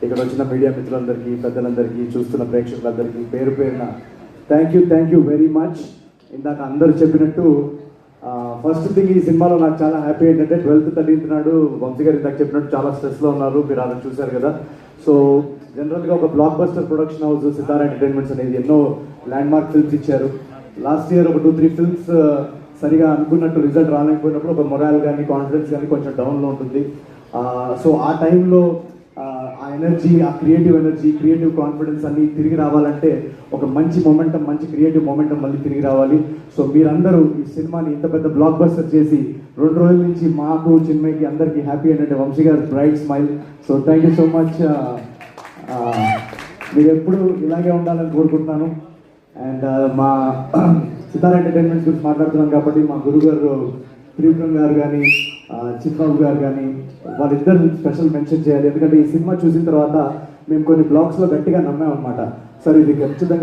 ఇక్కడ వచ్చిన మీడియా మిత్రులందరికీ, పెద్దలందరికీ, చూస్తున్న ప్రేక్షకులందరికీ పేరు పేరున థ్యాంక్ యూ వెరీ మచ్. ఇందాక అందరూ చెప్పినట్టు ఫస్ట్ థింగ్ ఈ సినిమాలో నాకు చాలా హ్యాపీ ఏంటంటే 12th తగ్గింటున్నాడు. వంశీ గారు ఇందాక చెప్పినట్టు చాలా స్ట్రెస్లో ఉన్నారు, మీరు అలా చూశారు కదా. సో జనరల్గా ఒక బ్లాక్ బస్టర్ ప్రొడక్షన్ హౌస్ సితారా ఎంటర్టైన్మెంట్స్ అనేది ఎన్నో ల్యాండ్ మార్క్ ఫిల్మ్స్ ఇచ్చారు. లాస్ట్ ఇయర్ ఒక 2-3 ఫిల్మ్స్ సరిగా అనుకున్నట్టు రిజల్ట్ రాలేకపోయినప్పుడు ఒక మొరాల్ కానీ కాన్ఫిడెన్స్ కానీ కొంచెం డౌన్లో ఉంటుంది. సో ఆ టైంలో ఆ ఎనర్జీ, ఆ క్రియేటివ్ ఎనర్జీ, క్రియేటివ్ కాన్ఫిడెన్స్ అన్నీ తిరిగి రావాలంటే ఒక మంచి మొమెంటం, మంచి క్రియేటివ్ మొమెంటం మళ్ళీ తిరిగి రావాలి. సో మీరందరూ ఈ సినిమాని ఇంత పెద్ద బ్లాక్ బస్టర్ చేసి 2 రోజుల నుంచి మాకు, చిన్మయ్యకి అందరికీ హ్యాపీ ఏంటంటే వంశీ గారు bright smile. So thank you so much. మీరు ఎప్పుడు ఇలాగే ఉండాలని కోరుకుంటున్నాను. అండ్ మా సితారా ఎంటర్టైన్మెంట్స్ గురించి మాట్లాడుతున్నాం కాబట్టి మా గురుగారు త్రివిక్రమ్ గారు కానీ, చిట్బాబు గారు కానీ, వాళ్ళిద్దరు స్పెషల్ మెన్షన్ చేయాలి. ఎందుకంటే ఈ సినిమా చూసిన తర్వాత మేము కొన్ని బ్లాగ్స్లో గట్టిగా నమ్మామన్నమాట. సార్ ఇది ఖచ్చితంగా